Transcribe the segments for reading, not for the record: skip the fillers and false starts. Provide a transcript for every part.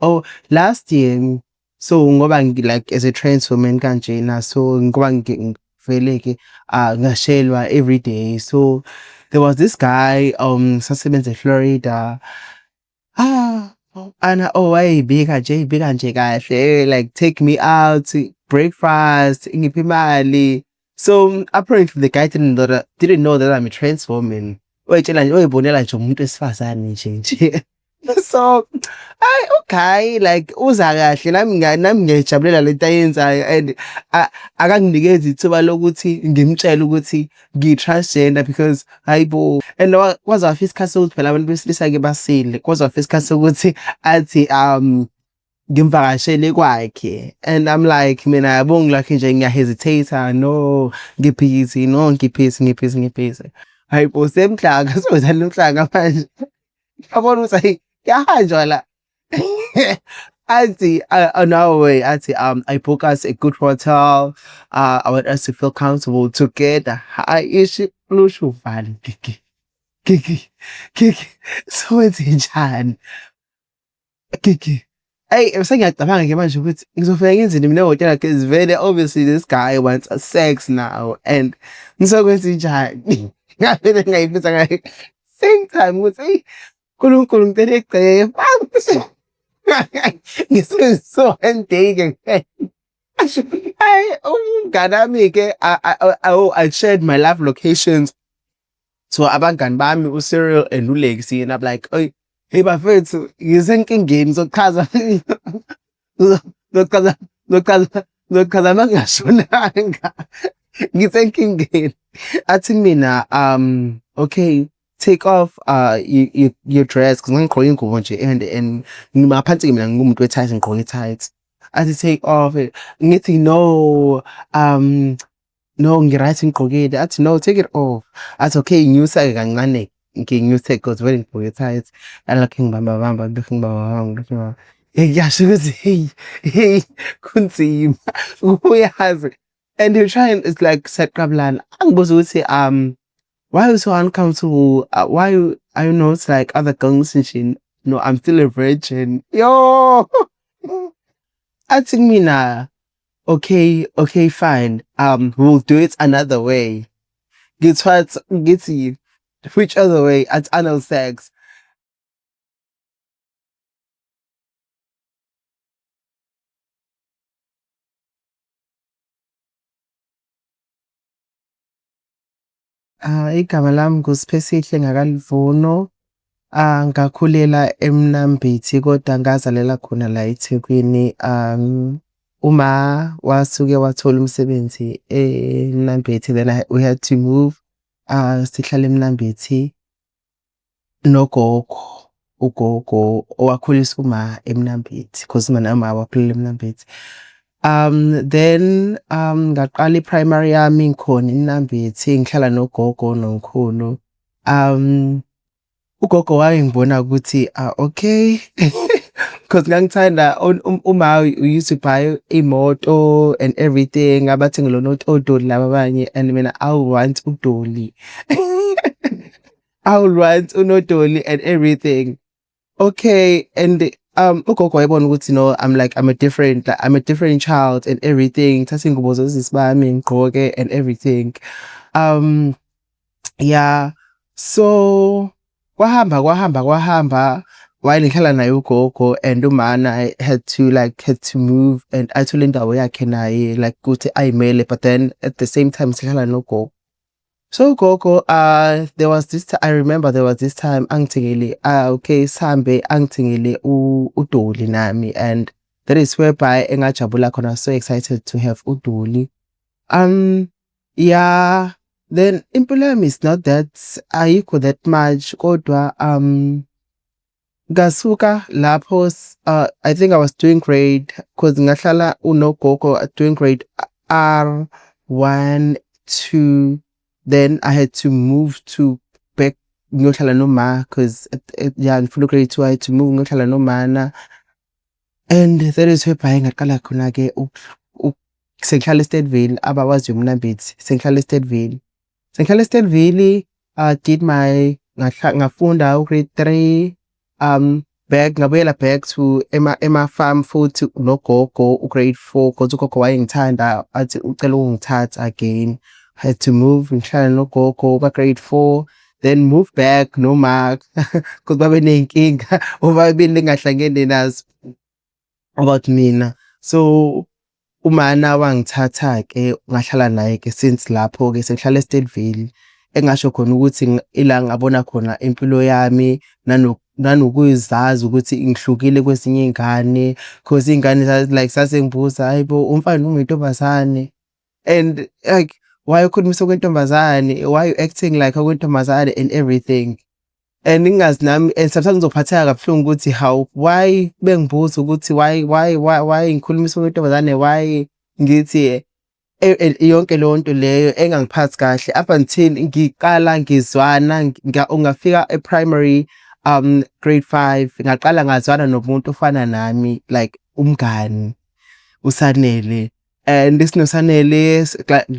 Oh, last year, so ngoba like as a trans woman kanjena, so ngoba ngivele ke ngashelwa every day. So there was this guy sasebenza eFlorida. Ana wayibika nje kahle, like take me out, breakfast, ngiphi imali. So apparently the guy didn't know that I'm a trans woman. Wayibonela nje umuntu wesifazane nje. So, okay, like uza kahle nami ngiyayijabulela lento ayenzayo and akanginikezi ithuba lokuthi ngimtshele ukuthi ngi-transgender because hayibo and kwaze wafika isikhathi sokuthi phela abantu besilisa-ke basile kwaze wafika isikhathi sokuthi athi ngimvakashele kwakhe and I'm like mina yabo ngilokhu nje ngiyahesitata no ngiphisi hayibo semhlanga sewenzani umhlanga manje yabona ukuthi hayi yahanjwa la athi no way athi I book us a good hotel. I want us to feel comfortable together. Ishi lusho uvalo kiki so wenzenjani kiki. Hey, sengiyacabanga ke manje ukuthi ngizofika ngenzeni mina ehotela because very obviously this guy wants a sex now and ngizokwenza njani ngavele ngayifisa ngayo same time ukuthi uNkulunkulu ngicela egceke ngisuso endeke umngane wami-ke I shared my live locations to abangani bami uCyril and uLexi and I'm like hey bafethu ngisenkingeni zochaza mangashonanga ngisenkingeni athi mina okay take off your dress because ngigqoke ingubo nje and ngimaphansi mina ngumuntu we-tight ngigqoke i-tight athi take off it ngithi no no ngiright ngigqokile athi no take it off athi okay nyusa-ke kancane nginyuse because vele ngigqoke i-tight alokhu ngibamba ngiyasho ukuthi hey kunzima uyazi and you're trying it's like saqabulana angibuza ukuthi why are you so uncomfortable? Why are you not like other girls and shit? No, I'm still a virgin. Yo! I think mina, okay, fine. We'll do it another way. Get you. Which other way? At anal sex. Igama lami nguSiphesihle Ngakalivuno. Ngakhulela eMnambithi kodwa ngazalela khona la eThekwini. Uma wasuke wathola umsebenzi eMnambithi then we had to move. Sihlala eMnambithi nogogo. Ugogo owakhulisa uma eMnambithi because uma nama waphilela eMnambithi. Then ngaqala i-primary yami ngikhona eMnambithi ngihlala nogogo nomkhulu. Ugogo wayengibona ukuthi okay because ngangithanda uma we used to buy imoto and everything abathi ngilona odoli laba abanye and mina I want udoli I want unodoli and everything okay and ugogo wayebona ukuthi no I'm a different child and everything thatha ingubo zosisi bami ngigqoke and everything yeah so kwahamba while ngihlala naye ugogo and umana had to move and athole indawo yakhe naye like ukuthi ayimele but then at the same time sihlala nogogo. So gogo there was this I remember there was this time angithengele okay sihambe angithengele udoli nami and that is whereby engajabula khona so excited to have udoli. Yeah then impilo yami is not that ayikho that much kodwa ngasuka lapho I think I was doing grade because ngahlala unogogo doing grade R1 2 then I had to move to back ngiyohlala noma because yeah ngifuna grade 2 I had to move ngiyohlala nomana and that is whereby ngaqala khona ke sengihlala eStedville abawazi uMnambithi sengihlala eStedville did my ngafunda grade 3 ngabuyela back to ema-farm futhi nogogo u-grade 4 cause ugogo wayengithanda athi ucela ukungithatha again. Had to move ngihlala nogogo ka-grade 4, then move back no-ma cause babe ney'nkinga bobabili engahlangene nazo about mina. So umana wangithatha-ke ngahlala naye-ke since lapho-ke sengihlala e-Stateville, engasho khona ukuthi ila ngabona khona impilo yami nanokuzazi ukuthi ngihlukile kwezinye iy'ngane cause iy'ngane like zasengibuza, hayi bo umfana noma uyintombazane and like why ukhulumisa okwentombazane, why you acting like okwentombazane and everything. And ngingazi nami and sometimes ngizophatheka kabuhlungu ukuthi why bengibuza ukuthi why ngikhulumisa okwentombazane, why ngithi yonke leyo nto leyo engangiphathi kahle up until ngiqala ngizwana ungafika e-primary grade 5 ngaqala ngazwana nomuntu ofana nami like umngani uSanele. And this noSanele,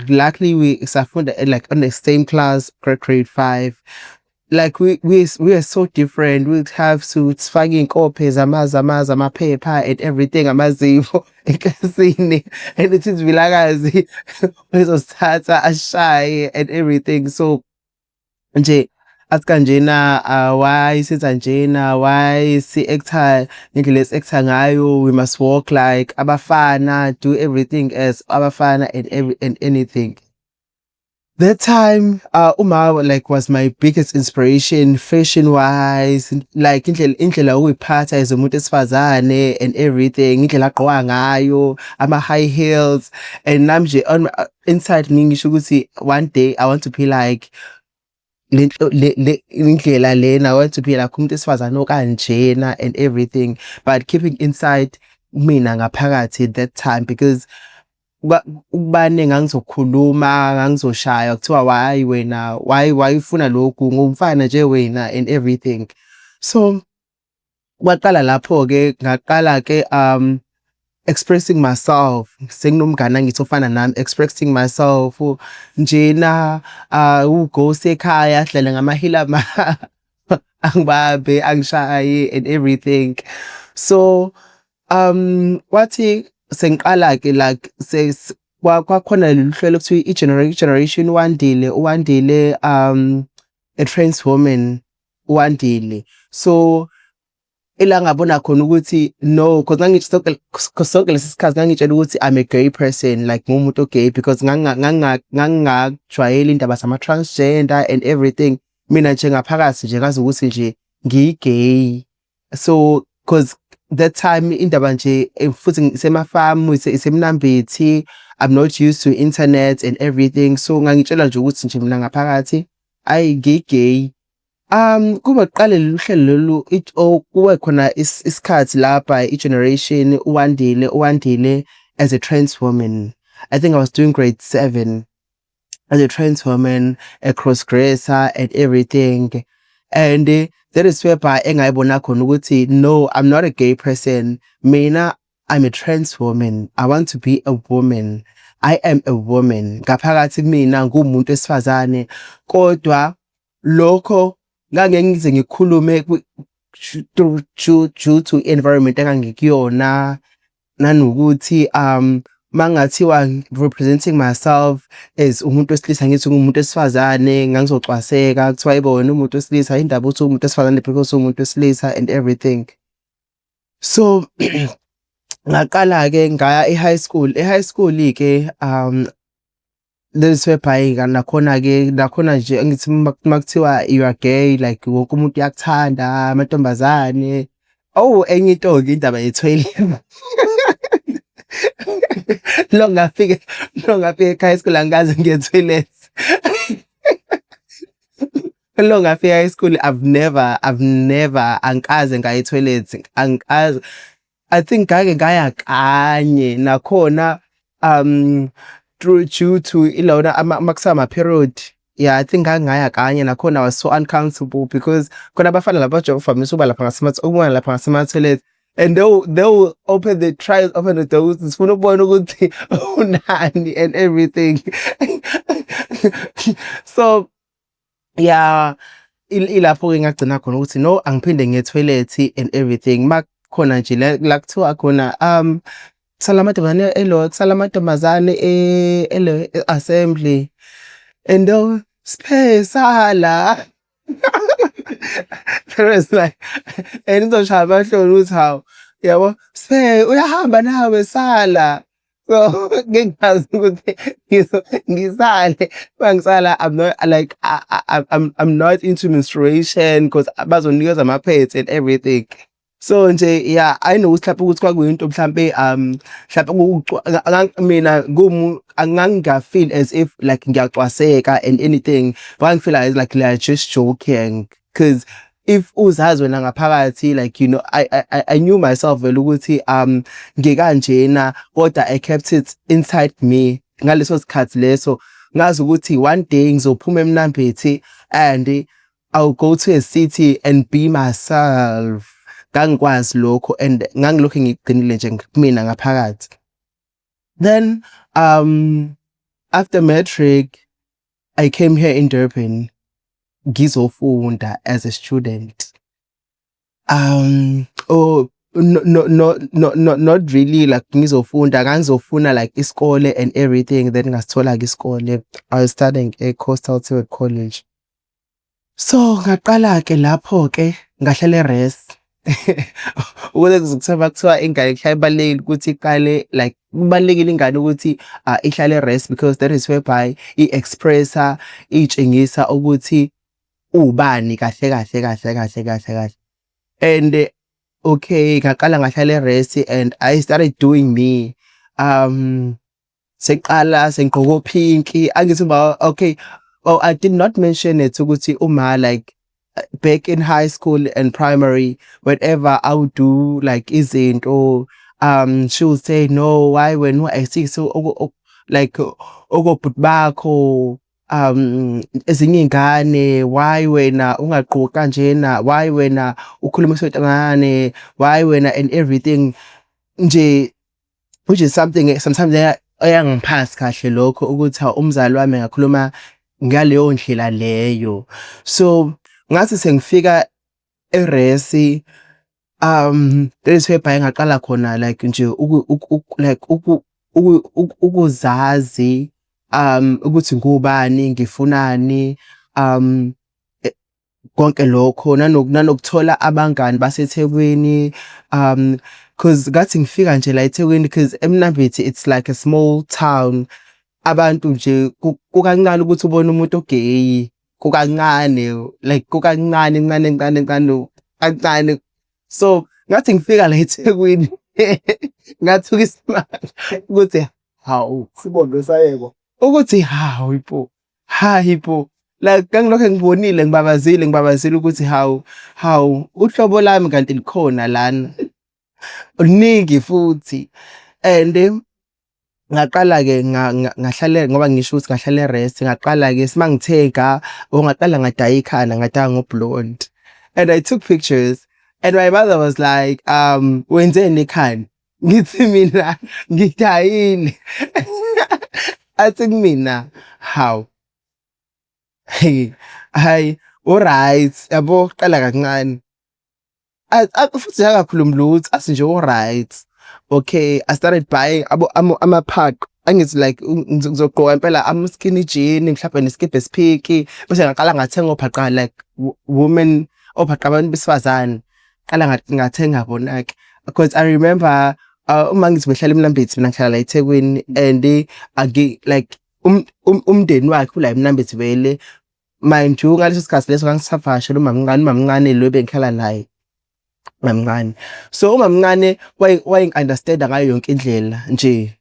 luckily we safunda like on the same class grade 5. Like we are so different. We'd have suits, faggy inkophe amaphepha and everything amazivo eklasini, and it is vilakazi bezosithatha ashaye and everything. So nje athi kanjena why senza njena, why si-acta ngendlela esi-acta ngayo, we must walk like abafana, do everything as abafana and anything. That time, Uma like was my biggest inspiration fashion wise, like indlela ukuyiphatha as umuntu esifazane and everything, indlela agqoka ngayo, ama-high heels, and nami nje on inside ngisho ukuthi one day I want to be like indlela lena, I want to be like umuntu esifazane okanjena and everything, but keeping inside mina ngaphakathi at that time because ubani engangizokhuluma ngangizoshaya kuthiwa why wena why ufuna lokhu ngumfana nje wena and everything. So kwaqala lapho-ke ngaqala-ke expressing myself, senginomngane angithi ofana nami, expressing myself njena ughost ekhaya ahlale ngamahila angibabe angishaye and everything. So wathi sengiqala-ke like kwakhona lolu hlelo kuthiwa i-Generation uwandile a trans woman uwandile. So ila ngabona khona ukuthi no, cause sonke lesi sikhathi ngangitshela ukuthi I'm a gay person, like ngumuntu o-gay because ngangingajwayeli indaba zama-transgender and everything. Mina nje ngaphakathi nje ngazi ukuthi nje ngiyi-gay. So cause that time indaba nje futhi isemafamu isemnambithi, I'm not used to internet and everything. So ngangitshela nje ukuthi nje mina ngaphakathi ngiyi-gay. Kuba kuqala lolu hlelo lolu kuwe khona isikhathi lapha i-Generation uwandile as a trans woman. I think I was doing grade 7 as a trans woman, a cross-dresser and everything. And that is whereby engayibona khona ukuthi no, I'm not a gay person. Mina, I'm a trans woman. I want to be a woman. I am a woman. Ngaphakathi mina ngumuntu esifazane. Kodwa lokho ngangeke ngize ngikhulume due to environment engangikuyona, nanokuthi mangathiwa representing myself as umuntu wesilisa ngithi ngumuntu esifazane ngangizocwaseka kuthiwa yibona umuntu wesilisa indaba uthi umuntu esifazane because umuntu wesilisa and everything. So ngaqala-ke ngaya e-high school-ke this whereby nakhona nje angithi makuthiwa you are gay, like wonke umuntu uyakuthanda amantombazane. Enye into-ke indaba ye-toilet. Lo ngafika e-high school angikaze ngiye-toilet. Lo ngafika e-high school I've never angikaze ngaya e-toilet, angikaze. I think ngake ngaya kanye nakhona due to ilona amakusama period. Yeah, I think ngaya kanye nakhona I was so uncomfortable because khona abafana labajwa uvamise uba lapha ngama-toilet and they'll open the doors sifuna ukubona ukuthi unani and everything. So yeah, ilapho-ke ngagcina khona ukuthi no, angiphinde ngiye toilet and everything. Makukhona nje la kuthiwa khona, kusala amantombazane kusala amantombazane assembly. And Siphe sala. There was like, and ngizoshaya amahloni ukuthi hawu, yabo, Siphe uyahamba nawe sala. So ngingazi ukuthi ngisale. Mangisala, I'm not like I'm not into menstruation because bazonikeza ama-pads and everything. So nje yeah, I know ukuthi lapho ukuthi kwakuyinto mhlambe mhlawumbe mina angangafeel as if like ngiyacwaseka and anything, but I feel like they're just joking, because if uzazi wena ngaphakathi, like, you know, I knew myself vele ukuthi ngikanjena, kodwa I kept it inside me ngaleso sikhathi leso, ngazi ukuthi one day ngizophuma eMnambithi and I'll go to a city and be myself. Ngangikwazi lokho and ngangilokhu ngigcinile nje kumina ngaphakathi. Then after matric I came here in Durban ngizofunda as a student. Oh not really like ngizofunda, ngangizofuna like isikole and everything, then ngasithola ke isikole. I was studying at Coastal College. So ngaqala ke lapho ke ngahlala rest. Ukuze kuzokuthiwa kuthiwa ingane ibalulekile ukuthi iqale, like kubalulekile ingane ukuthi ihlale rest, because that is whereby i-expressa, itshengisa ukuthi ubani kahle. And okay, ngaqala ngahlala rest and I started doing me. Seqala sengqoko pinki, angithi ba okay. Oh, I did not mention it ukuthi uma like back in high school and primary, whatever I would do like izinto, she would say no, why when I see so like okobhuti bakho ezinye ingane, why wena ungagqoki kanjena, why wena ukhuluma isotangane, why wena and everything nje, which is something sometimes ayangiphasi kahle lokho ukuthi umzali wami ngakhuluma ngaleyo ndlela leyo. So ngathi sengifika eresi, that is whereby ngaqala khona like nje like ukuzazi, ukuthi ngubani, ngifunani, konke lokho, nanokuthola abangani baseThekwini, because ngathi ngifika nje la eThekwini, because eMnambithi it's like a small town. Abantu nje kukancane ukuthi ubone umuntu ogay, kukancane, like kukancane. So ngathi ngifika la eThekwini ngathuka isimanga ukuthi hawu Sibonke sayebo. ukuthi hayi bo, like ngangilokho ngibonile ngibabazile ukuthi hawu uhlobo lami kanti likhona lana oluningi futhi. And ngaqala ke ngahlala, ngoba ngisho ukuthi ngahlala rest, ngaqala ke simangitheka, ngaqala ngadaya ikhanda, ngadaya ngoblonde, and I took pictures and my mother was like, wenzeni ikhanda? Ngithi mina ngidayile. Athi kumina hawu, hey alright, yabo, qala kancane futhi akakhulumi lutho, asinje alright. Okay, I started buying ama-pack. Angithi like ngizogqoka impela ama-skinny jean, mhlawumbe nesikibha esiphiki, bese ngaqala ngathenga obhaqa like women, obhaqa abantu besifazane. Qala ngathenga bona-ke, because I remember uma ngithi behlala eMnambithi, mina ngihlala la eThekwini, and like umndeni wakhe ula eMnambithi vele, mind you ngaleso sikhathi leso ngangisavashela umamncane lo bengihlala naye, mamncane. So umamncane wayengi-understand ngayo yonke indlela nje,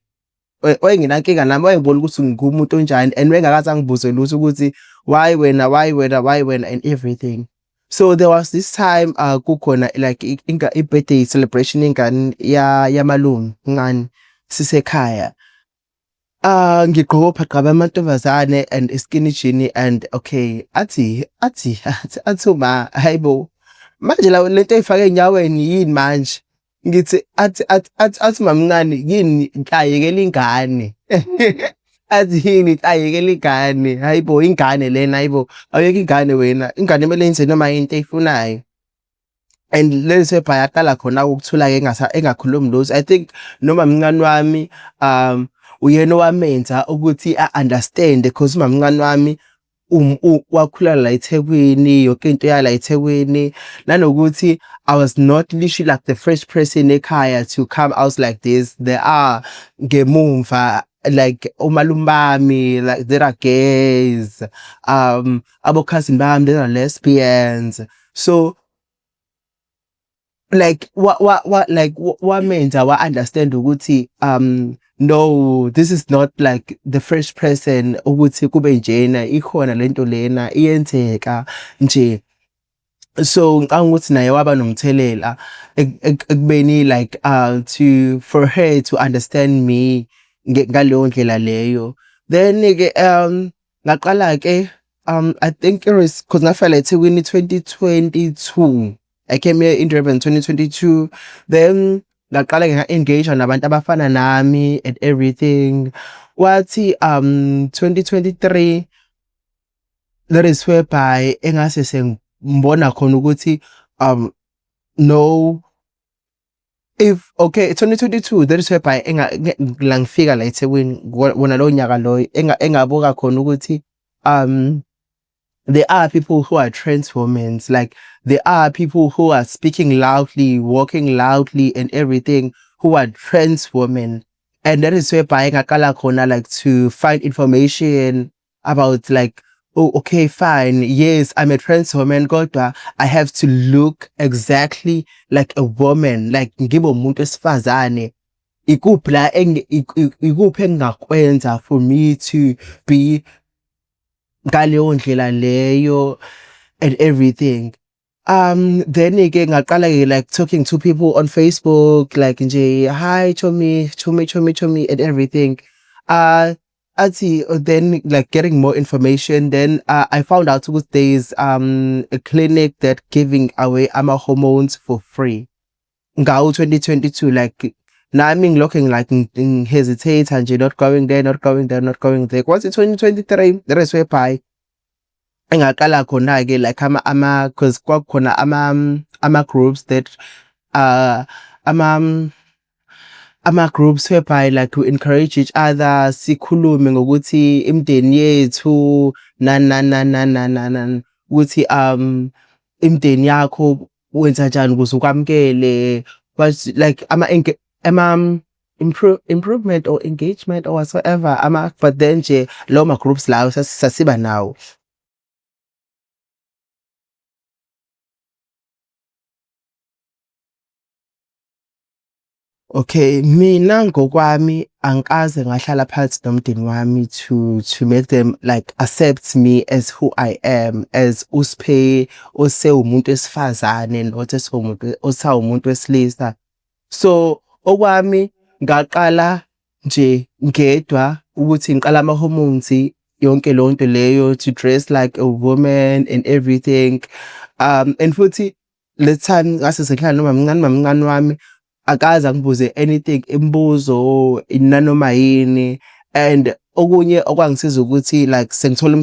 wayenginankinga nami, wayengibona ukuthi ngumuntu onjani, and wayengakaze angibuze lutho ukuthi why wena and everything. So there was this time kukhona like i-birthday celebration ingane yamalungu ngani sisekhaya, ngigqoka obhaqa bamantombazane and skinny jean, and okay, athi uma hayibo, manje lento eyifake enyaweni yini manje? Ngithi athi mamncane yini, ayekela ingane. athi yini ayekela ingane, hayibo ingane lena, hayibo awuyeka ingane wena, ingane kumele yenze noma into eyifunayo. And lezi webhaya yaqala khona ukuthula-ke engakhulumi lutho. I think noma mncane wami uyena owamenza ukuthi a-understand-e cause umamncane wami wakhula la eThekwini, yonke into yala eThekwini, nanokuthi I was not literally like the first person ekhaya to come out like this. There are ngemumva like omalume bami, like there are gays, abo cousin bami, there are lesbians. So like wamenza wa understand ukuthi no, this is not like the first person ukuthi kube njena, ikhona lento lena iyenzeka nje. So ngicabanga ukuthi naye waba nomthelela ekubeni like for her to understand me ngaleyo ndlela leyo. Then ke ngaqala ke I think it was cause ngafika la eThekwini 2022. I came here in Durban 2022. Then ngaqala nga-engage nabantu abafana nami and everything. Wathi 2023 that is whereby engase sengibona khona ukuthi no, if okay 2022 that is whereby la ngifika la eThekwini wona lo nyaka lo engabuka khona ukuthi there are people who are trans women, like there are people who are speaking loudly, walking loudly and everything, who are trans women. And that is whereby ngaqala khona like to find information about like, oh, okay, fine. Yes, I'm a trans woman, kodwa I have to look exactly like a woman, like ngibe umuntu wesifazane. Ikuphi la ikuphi engakwenza for me to be ngaleyo ndlela leyo and everything. Then ke ngaqala ke like talking to people on Facebook, like nje, hi Chomi and everything. Then like getting more information. Then I found out that there is a clinic that giving away hormones for free. Ngawo 2022, like nami ngilokhu like hesitate nje, not going there. Once in 2023 the rest whereby engaqala khona ke like cause kwakukhona ama groups that ama groups whereby like we encourage each other, sikhulume ngokuthi imindeni yethu ukuthi imindeni yakho wenza kanjani ukuze ukwamkele, but like improvement or engagement or whatsoever but then nje lawo ma groups lawo sasiba nawo. Okay, mina ngokwami angikaze ngahlala phansi nomndeni wami to make them like accept me as who I am, as umuntu wesifazane, not as umuntu wesilisa. So okwami ngaqala nje ngedwa ukuthi ngiqala hormones yonke lonto leyo, to dress like a woman and everything. And futhi le time ngase sekhaya noma mncane wami akaze angibuze anything, imbuzo nanoma yini. And okunye okwangisiza ukuthi like sengithola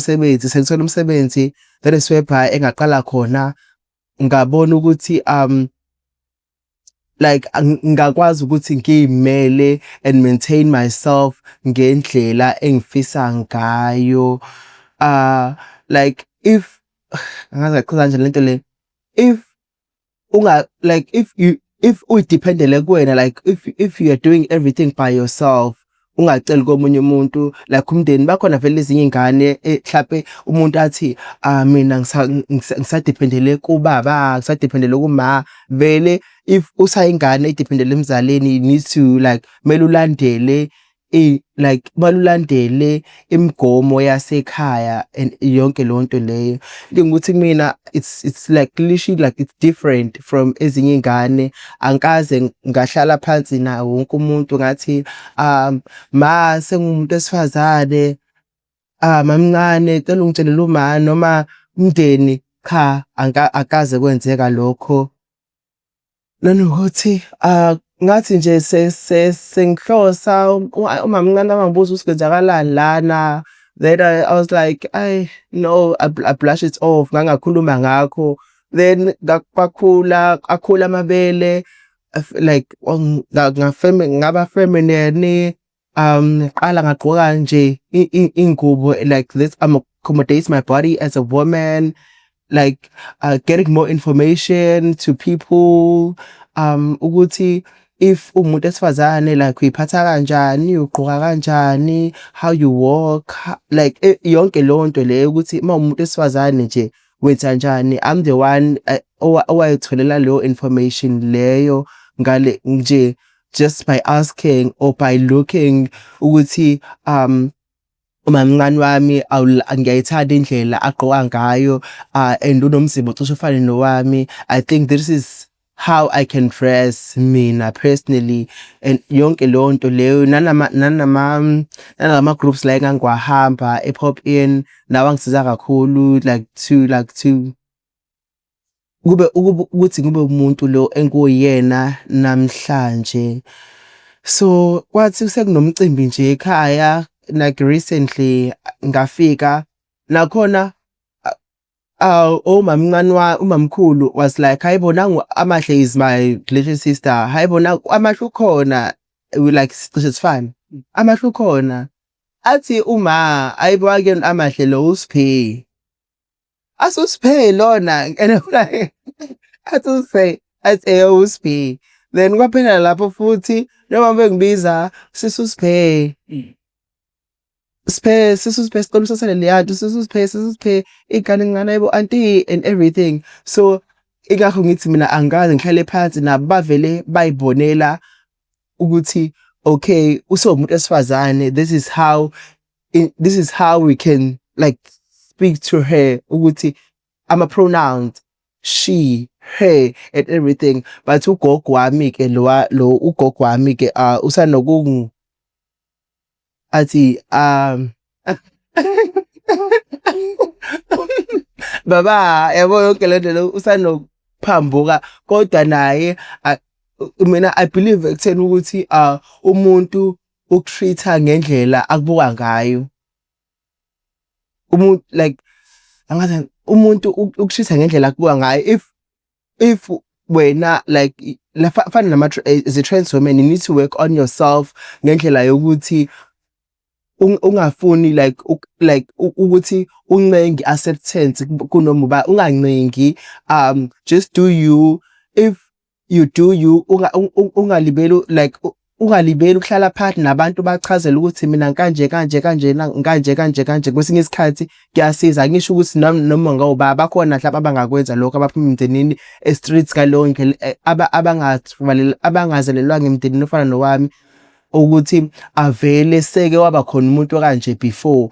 umsebenzi, that is whereby engaqala khona ngabona ukuthi like ngakwazi ukuthi ngimele and maintain myself ngendlela engifisa ngayo. Like if angazi kuchaza nje lento le, if like if udependele kuwena, like if you are doing everything by yourself, ungaceli komunye umuntu, like umndeni bakhona vele ezinye ingane mhlawumbe umuntu athi mina ngisadependele kubaba, ngisadependele kuma, vele if usayingane idependele emzaleni, you need to like mele ulandele like balulandele imigomo yasekhaya and yonke lonto leyo. Ukuthi mina it's like literally like it's different from ezinye ingane. Angikaze ngahlala phansi nawo wonke umuntu ngathi ma sengumuntu wesifazane, mamncane cela ungitshelele uma noma umndeni, cha akaze kwenzeka lokho. Nanokuthi ngathi nje sengihlosa umama omncane wangibuza ukuthi kwenzakalani lana. Then I was like, no, I blush it off, ngangakhuluma ngakho. Then akhula amabele, like ngaba feminine, qala ngagqoka nje ingubo like this, accommodate my body as a woman, like getting more information to people, ukuthi if umuntu esifazane like uyiphatha kanjani, ugqoka kanjani, how you walk, like yonke lonto leyo ukuthi uma umuntu esifazane nje wenza kanjani. I'm the one owayitholela leyo information leyo ngale nje, just by asking or by looking ukuthi umamncane wami ngiyayithanda indlela agqoka ngayo, and unomzimba ocishe ufane nowami. I think this is how I can dress mina personally, and yonke lonto leyo nanama groups la engangiwahamba e-pop in nawo angisiza kakhulu like to ukuthi kube umuntu lo enguyena namhlanje. So kwathi sekunomcimbi nje ekhaya, like recently ngafika nakhona, umamkhulu was like, hayibona Amahle is my little sister, hayibona Amahle ukhona. We like cishe sifane, Amahle ukhona. Athi ayibuka ke Amahle lo uSiphe, asusiphe lona, and like athi uSiphe, athi uSiphe. Then kwaphela lapho futhi noma bengibiza sisuSiphe, sisiphe sicela usaseleliyadi, sisiphe igane ngane yabo auntie and everything. So ingakho ngithi mina angazi ngihlale phansi nabo bavele bayibonela ukuthi okay, umuntu esifazane, this is how we can like speak to her, ukuthi ama pronouns she, her and everything. But ugogo wami ke lo ugogo wami ke usanokungu athi baba yabo yonke lento lo usanophambuka, kodwa naye mina I believe ekutheni ukuthi umuntu ukutreat-a ngendlela akubuka ngayo. Umuntu like angathi umuntu ukutreat-a ngendlela akubuka ngayo. If wena like fana as a trans woman, you need to work on yourself ngendlela yokuthi ungafuni like ukuthi uncengi acceptance kunoma uba ungancengi, just do you. If you do you, ungalibeli like ungalibeli ukuhlala phakathi nabantu bachazela ukuthi mina kanje kwesinye isikhathi kuyasiza. Ngisho ukuthi noma ngawuba bakhona mhlawumbe abangakwenza lokho, abaphuma emndenini e-streets kaloyo ndlela, abangazalelwanga emndenini ofana nowami, ukuthi avele seke waba khona umuntu kanje before.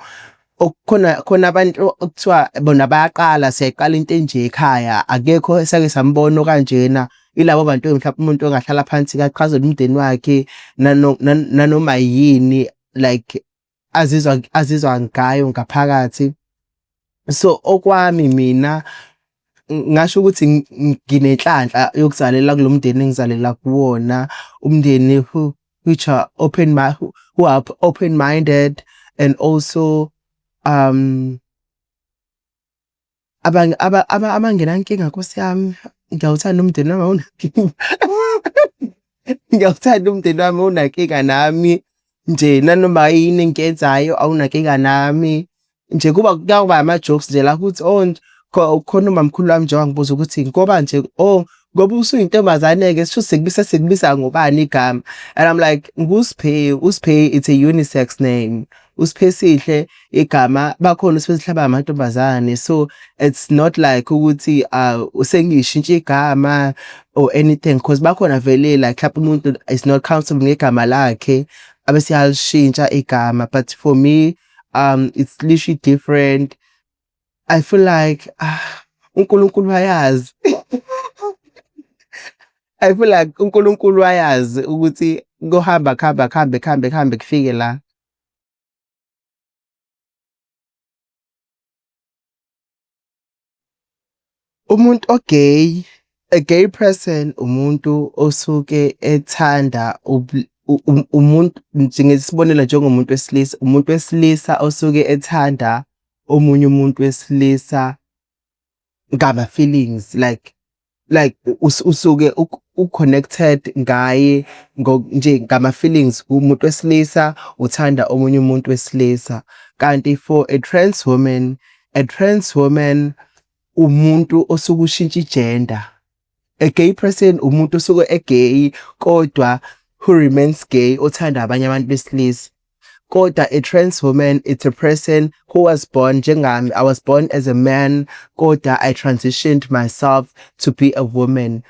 Khona abantu okuthiwa bona bayaqala, siyayiqala into enje ekhaya, akekho esake sambona kanjena. Ilabo bantu mhlawumbe umuntu ongahlala phansi kachazela umndeni wakhe nanoma yini like azizwa ngayo ngaphakathi. So okwami mina ngasho ukuthi nginenhlanhla yokuzalela kulomndeni engizalela kuwona, umndeni which are who are open-minded, and also abangenankinga. Nkosi yami, ngiyawuthanda umndeni wami awunankinga. Ngiyawuthanda umndeni wami awunankinga nami nje, nanoma yini engiyenzayo awunankinga nami nje. Kuyaba ama-jokes nje la ukuthi khona umamkhulu wami nje wangibuza ukuthi ngoba nje ngoba usuyintombazane-ke sho sekubisa ngobani igama, and I'm like nguSiphe. uSiphe it's a unisex name. uSiphe Sihle igama, bakhona uSiphe Sihle abamantombazane, so it's not like ukuthi sengishintsha igama or anything, because bakhona vele like mhlawumbe umuntu is not comfortable ngegama lakhe abese yalishintsha igama. But for me it's literally different. I feel like uNkulunkulu wayazi. I feel like uNkulunkulu wayazi ukuthi kuhamba kuhambe kufike la. Umuntu ogay A gay person umuntu osuke ethanda umuntu njengesibonelo njengomuntu wesilisa, umuntu wesilisa osuke ethanda omunye umuntu wesilisa ngama-feelings usuke u-connected ngaye nje ngama-feelings umuntu wesilisa uthanda omunye umuntu wesilisa. Kanti for a trans woman umuntu osuke ushintsha i-gender. A gay person umuntu osuke e-gay kodwa who remains gay othanda abanye abantu besilisa. Kodwa a trans woman, it's a person who was born njengami. I was born as a man, kodwa I transitioned myself to be a woman.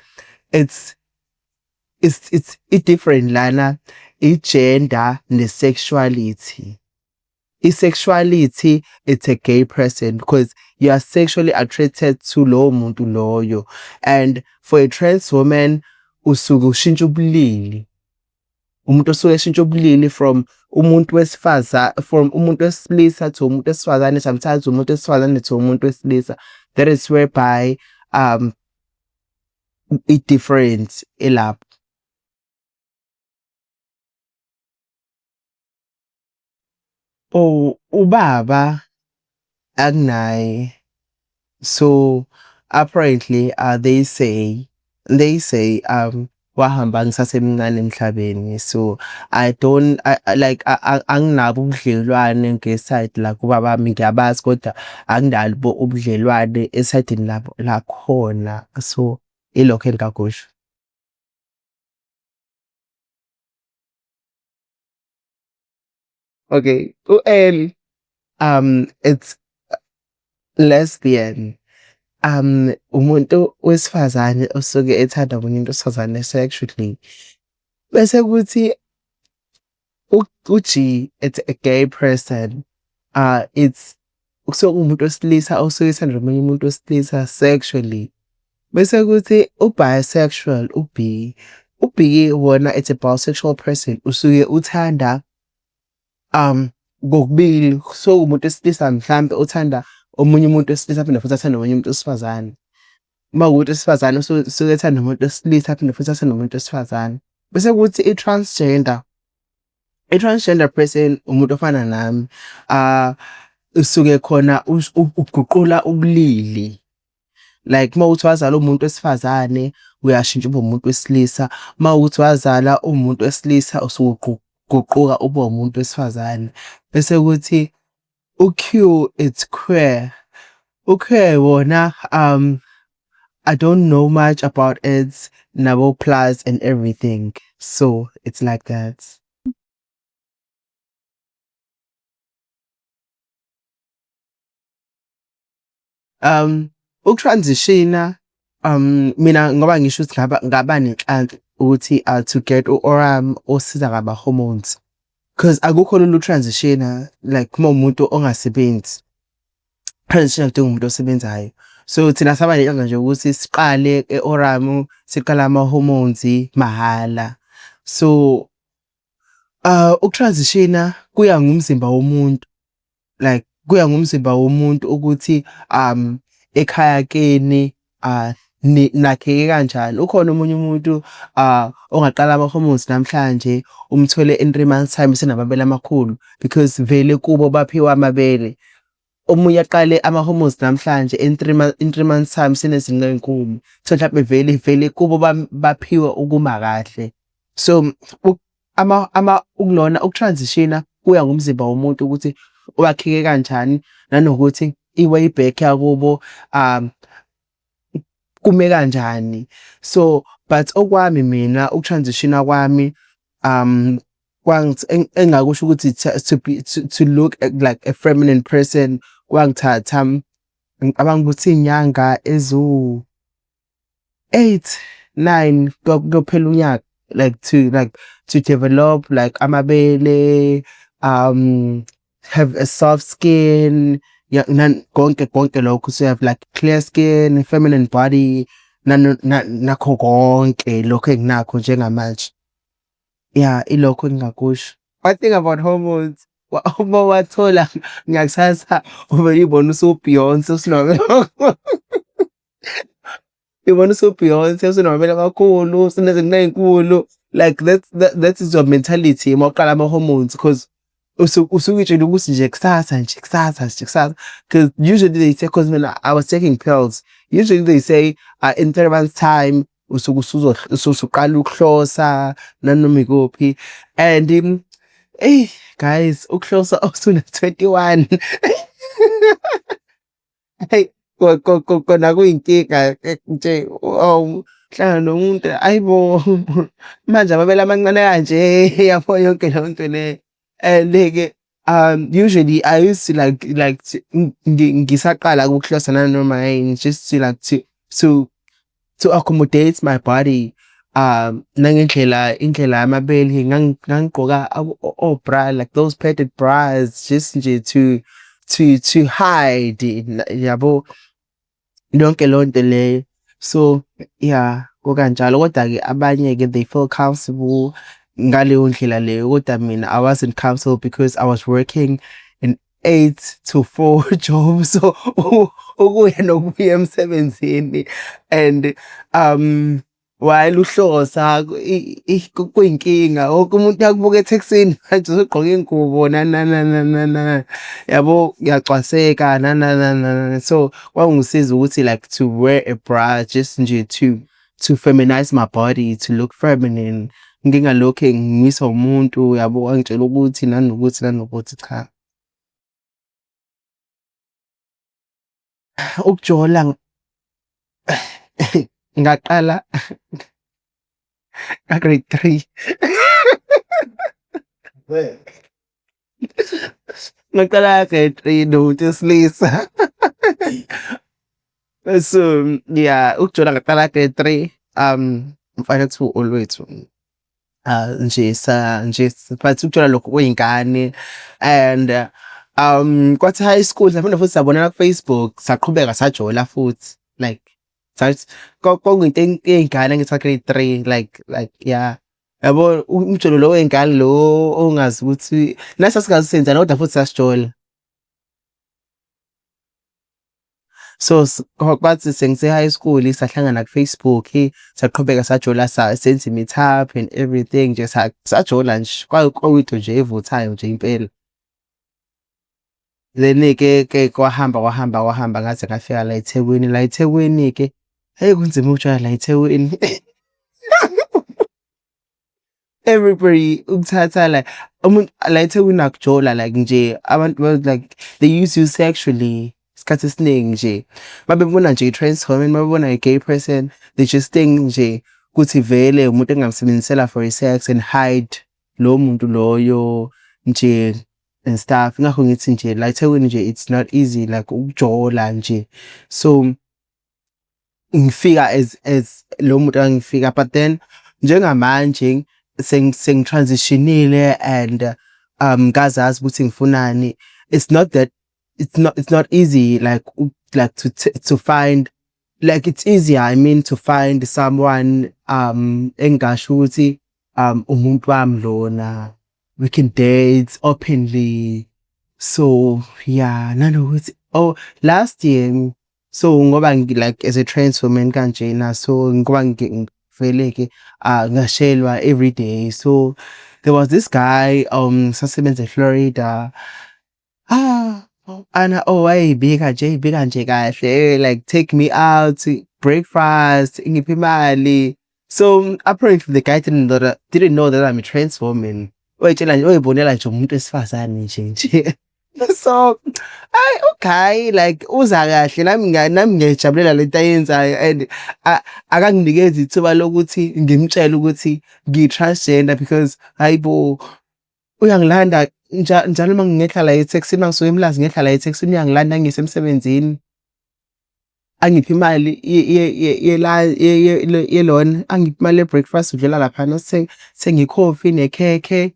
It's different lana i-gender ne-sexuality. I-sexuality, it's a gay person because you are sexually attracted to lowo muntu loyo. And for a trans woman, usuke ushintsha ubulili. Umuntu osuke eshintsha ubulili from umuntu from umuntu wesilisa to umuntu wesifazane, sometimes umuntu wesifazane to umuntu wesilisa. That is whereby it different elapho. Oh, ubaba akunaye. So apparently they say wahamba ngisasemncane emhlabeni. So anginabo ubudlelwane ngeside la kubaba bami ngiyabazi kodwa anginalo ubudlelwane esayidini labo la khona. So ilokho engingakusho. Okay, u-L it's lesbian. Umuntu wesifazane osuke ethanda omunye umuntu wesifazane sexually. Bese kuthi u-G, it's a gay person. It's kusuke umuntu wesilisa osuke ethanda omunye umuntu wesilisa sexually. Bese kuthi u-bisexual, u-B. U-B wona it's a bisexual person usuke uthanda kokubili. So umuntu wesilisa mhlambe uthanda omunye umuntu wesilisa aphinde futhi athanda omunye umuntu wesifazane. Uma kuwumuntu wesifazane usuke ethanda umuntu wesilisa aphinde futhi athanda umuntu wesifazane. Bese kuthi i-transgender person umuntu ofana nami usuke khona uguqula ubulili. Like mawuthi wazala umuntu wesifazane uyashintsha ube umuntu wesilisa. Mawuthi wazala umuntu wesilisa usuke uguquka ube umuntu wesifazane. Bese kuthi u-Q, it's queer. U-queer wona I don't know much about it, nabo plus and everything. So it's like that. Ukutransition mina ngoba ngisho ukuthi ngaba nenhlanhla ukuthi to get u-oram osiza ngaba hormones. Because akukho lolu transition like uma umuntu ongasebenzi. Transition kudinga umuntu osebenzayo. So thina saba nenhlanhla nje ukuthi siqale e-oram siqala ama-hormones mahhala. So ukutransition kuya ngumzimba womuntu. Like kuya ngumzimba womuntu ukuthi ekhaya keni nakheke kanjani. Ukhona omunye umuntu ongaqala ama-hormones namhlanje umthole in 3 months time senamabele amakhulu because vele kubo baphiwa amabele. Omunye aqale ama-hormones namhlanje in 3 months time senezinga ezinkulu. So mhlawumbe vele kubo baphiwa ukuma kahle. So ukulona ukutransition kuya ngumzimba womuntu ukuthi wakheke kanjani nanokuthi i-way back yakubo kume kanjani. So but okwami mina ukutransition kwami engakusho ukuthi to look like a feminine person kwangithatha ngicabanga ukuthi inyanga ezu-8, 9 kuyophela unyaka to develop like amabele, have a soft skin, yeah, konke lokho. So you have like clear skin, feminine body, nakho konke lokho enginakho njengamanje. Yeah, ilokho engingakusho. One thing about hormones, uma wathola ngiyakuthatha ube yibona usu-Beyonce usiloko. Ibona uso-Beyonce usunomabele kakhulu, usunezinto ey'nkulu. Like that is your mentality uma uqala ama-hormones, 'cause usuke uy'tshela ukuthi nje kusasa nje, kusasa nje, kusasa. 'Cause usually they say, 'cause mina I was taking pills. Usually they say, in 3 months time usuke usuqala ukuhlosa nanoma ikuphi. And guys, ukuhlosa usuna-21. Hey, kona kuyinkinga nje, uhlangana nomuntu ayibo manje amabele amancane kanje, yabo yonke leyo nto leyo. And-ke usually I used to ngisaqala ukuhlosa nanoma yini, just to to accommodate my body. Indlela yamabele ngangigqoka o-bra, like those padded bras, just nje to hide, yabo yonke leyo nto leyo. So yeah, kukanjalo, kodwa-ke abanye-ke they feel comfortable ngaleyo ndlela leyo, kodwa mina I wasn't comfortable because I was working an 8 to 4 job. So ukuya nokubuya emsebenzini, and while uhlosa kuyinkinga, wonke umuntu uyakubuka etheksini manje usugqoke ingubo yabo, ngiyacwaseka so kwangisiza ukuthi like to wear a bra just nje to feminize my body, to look feminine, ngingalokhe ngiswa umuntu, yabo, wangitshela ukuthi nanokuthi cha. Ukujola ngaqala ka-grade 3. Ngaqala ka-grade 3 nomuntu wesilisa. So yeah, ukujola ngaqala ka-grade 3. Mfana olwethu nje but ukujola lokho kuyingane. And kwathi high school saphinde futhi sabonana ku-Facebook, saqhubeka sajola futhi, like kwakuyinto ey'ngane ngisa-grade 3, like yeah, yabo, umjolo lo wey'ngane lo ongazi ukuthi nasasingazi senzani, kodwa futhi sasijola. So kwathi sengise-high school sahlangana ku-Facebook, saqhubeka sajola, senza i-meetup and everything, nje sajola nje, kwakuyinto nje evuthayo nje impela. Then-ke kwahamba ngaze ngafika la eThekwini. La eThekwini-ke, hey, kunzima ukujola la eThekwini. Everybody ukuthatha like umuntu la eThekwini akujola like nje abantu like they use you sexually isikhathi esiningi nje. Mabebona nje i-trans woman, mabebona i-gay person, they just think nje ukuthi vele umuntu engamsebenzisela for i-sex and hide lo muntu loyo nje and stuff. Ngakho ngithi nje la eThekwini nje it's not easy like ukujola nje. So ngifika as lo muntu angifika, but then njengamanje sengitransitionile and ngazazi ukuthi ngifunani. It's not easy like to find, like it's easier, I mean, to find someone engasho ukuthi umuntu wami lona, we can date openly. So yeah, nanokuthi last year, so ngoba like as a trans woman kanjena, so ngoba ngivele-ke ngashelwa every day. So there was this guy sasebenza eFlorida, wayebika nje kahle, like take me out to breakfast, ngiphe imali. So apparently the guy didn't know that I'm a trans woman. Uyibonela nje umuntu wesifazane nje. So okay, like uza kahle, nami ngiyajabulela lento ayenzayo, and akanginikeza ithuba lokuthi ngimtshele ukuthi ngi-transgender, because hayibo, uyangilanda njalo uma ngingehla la eThekwini, uma ngisuke eMlazi ngehla la eThekwini, uyangilanda ngisemsebenzini, angiphe imali yelona, angiphe imali ye-breakfast, udlela laphana sengikhofi nekhekhe,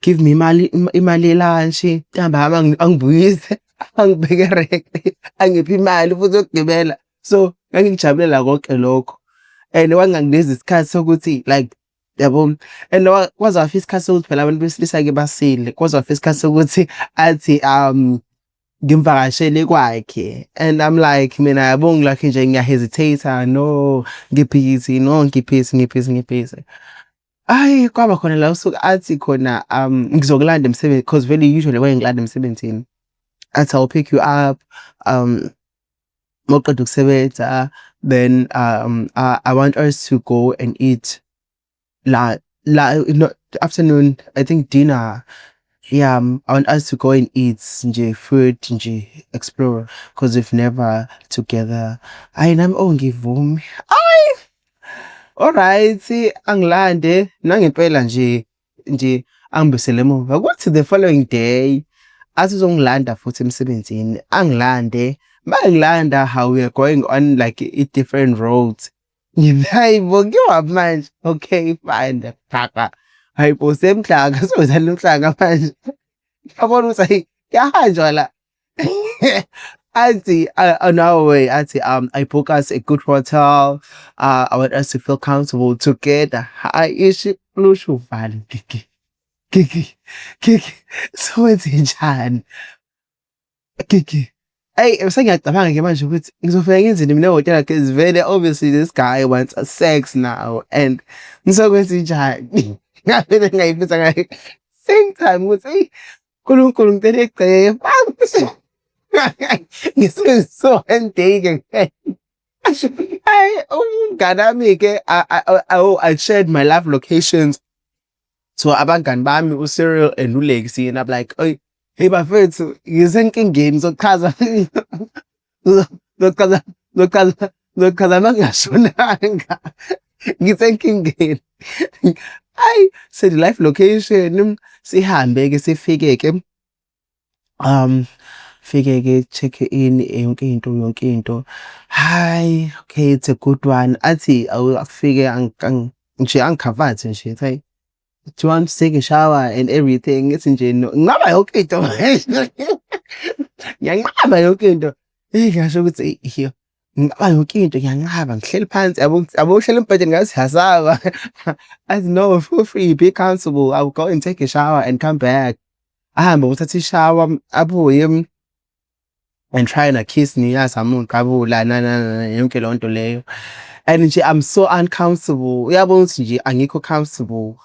give me imali ye-lunch, ntambama angibuyise, angibeke erenki, angiphe imali futhi yokugibela. So ngangikujabulela konke lokho, and wanganginikeza isikhathi sokuthi like, yabo, and kwaze wafika isikhathi sokuthi phela abantu besilisa-ke basile, kwaze wafika isikhathi sokuthi athi ngimvakashele kwakhe, and I'm like mina yabo ngilakhe nje ngiyahesitate, no ngiphikisi, no ngiphisi. Ayi kwaba khona la usuku athi khona ngizokulanda emsebenzini because very usually when ngilanda emsebenzini athi I'll pick you up mawuqeda ukusebenza, then I want us to go and eat no, afternoon, I think dinner. Yeah, I want us to go and eat nje food nje explore because we've never together. Ayi nami ngivumi. Alright, angilande nangempela nje angibuyisele emuva. Kuthi the following day athi uzongilanda futhi emsebenzini, angilande. Mangilanda, how we are going on like different roads. Hayibo ngiwaphi manje? Okay, fine. Phaka. Hayibo semhlanga sizodlala umhlanga manje. Yabona ukuthi kuyahanjwa la. Auntie, on our way, Auntie, I book us a good hotel. I want us to feel comfortable together. I issue Lushu fan. Kiki. So it's njani? Kiki. Hey, ngiyacabanga ke manje ukuthi ngizofika ngenzini mina hotel because very obviously this guy wants a sex now and ngizokwenza njani? Ngavele ngayifisa ngayo. Same time ukuthi uNkulunkulu ngicela egceke. Ngisuke so endike. Umngane wami ke I shared my live locations to abangani bami uCyril and uLexi, and I'm like, hey bafethu ngisenkingeni zochaza zochaza mangashonanga ngisenkingeni. Ayi said live location sihambe ke sifike ke fike ke check in yonke into. Hi, okay, it's a good one. Athi awufike nje angikhavathe nje hey. Do you want to take a shower and everything? It's nje no. Ngaba yonke into. Ngiyangaba yonke into. Ngisho ukuthi here. Ngaba yonke into ngiyangaba ngihleli phansi abohleli embhedeni ngathi hasaba. I know, feel free, be comfortable. I'll go and take a shower and come back. Ahambe uthatha ishower abuye and trying to kiss me ngabula yonke lonto leyo. And nje I'm so uncomfortable. Uyabona ukuthi nje angikho comfortable.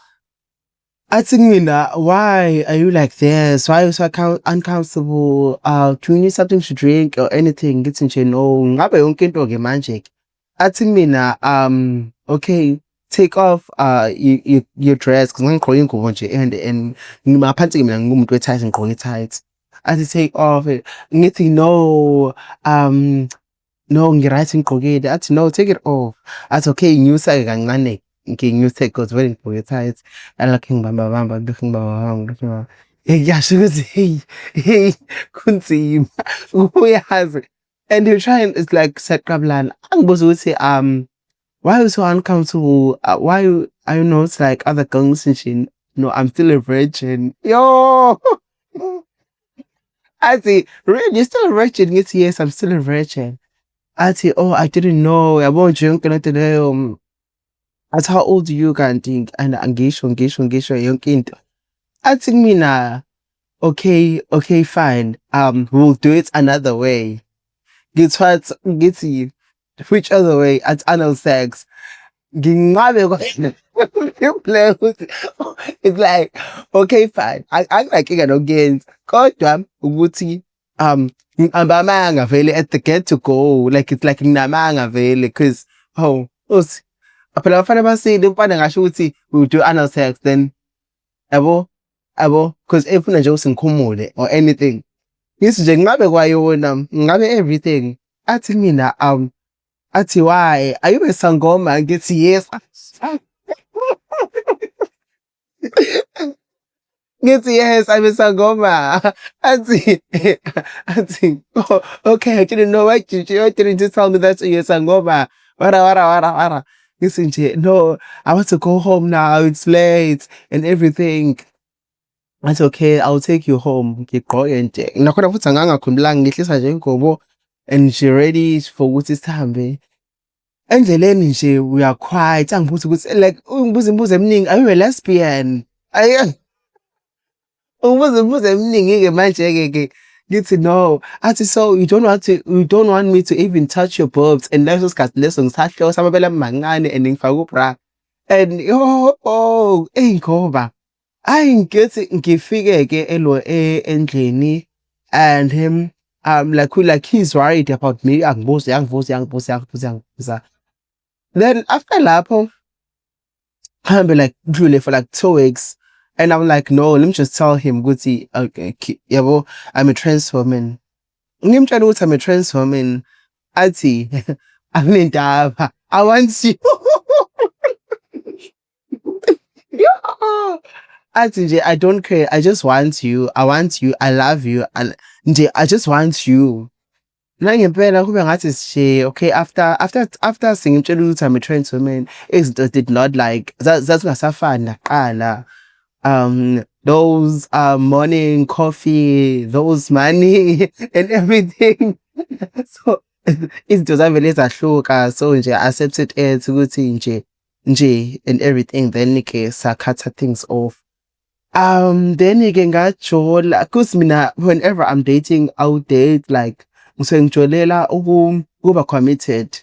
Athi mina, why are you like this? Why are you so uncomfortable? Do you need something to drink or anything? Ngithi nje no, ngabe yonke into ke manje. Athi mina, okay, take off your dress because ngigqoke ingubo nje and ngimaphansi ke mina ngumuntu we-tights ngigqoke i-tights. Athi take off it. Ngithi no, no ngiright ngigqokile. Athi no, take it off. Athi okay, nyusa ke kancane. Nginyuse because when ngigqoke i-tights alakhe ngibamba. Yasho ukuthi hey kunzima uyazi. And you're trying, it's like seqablana. Angibuza ukuthi why are you so uncomfortable? Why are you not like other girls and shit? No, I'm still a virgin. Yo. Auntie, really, you're still a virgin? Yes, I'm still a virgin. Auntie, oh, I didn't know. I won't drink today. At how old are you can think? And ngisho young kid. Auntie mina, okay, fine. We'll do it another way. Get you. Which other way? At anal sex. Ngingabe you play with it. It's like, okay, fine. I like it again. Kodwa ukuthi ngihamba vele at the get to go. Like it's like nginamanga vele because phela bafana basile umfana ngasho ukuthi we'll do anal sex then yabo because efuna nje usingikhumule or anything. Ngithi nje ngabe kwayona ngabe everything. Athi mina athi why are you a sangoma? Ngithi yes. Ngithi yes, I'm a sangoma. Auntie, oh, okay, I didn't know why didn't you tell me that you're a sangoma? Wara. Listen, no, I want to go home now. It's late and everything. That's okay, I'll take you home. Ngigqoke nje. Nakhona futhi angangakhumbulanga ngihlisa nje ingobo and she ready for ukuthi sihambe. Endleleni nje we are quiet. Angibuza ukuthi like ungibuza eminingi, are you a lesbian? Ungibuza eminingi ke manje ke Ngithi no. Athi so you don't want me to even touch your boobs and leso sikhathi leso ngisahlosa amabele amancane and ngifaka ubra. And ngoba ngithi ngifike ke endlini and him like he's worried about me. Angibuza. Then after lapho hambe like dlule for like 2 weeks. And I'm like, no, let me just tell him, Guti, okay, yabo, I'm a trans woman. Ngimtshela ukuthi I'm a trans woman. Athi, anginendaba. I want you. Yeah. Athi nje, I don't care. I just want you. I want you. I love you. And nje, I just want you. Nangempela kube ngathi nje okay after singimtshela ukuthi I'm a trans woman izinto did not like zazingasafani naqala. Those morning coffee, those money and everything. So izinto zavele zahluka, so nje accepted it ukuthi nje and everything, then ke sakhatha things off. Then ke ngajola cause mina whenever I'm dating I'll date like ngisengijolela ukuba committed.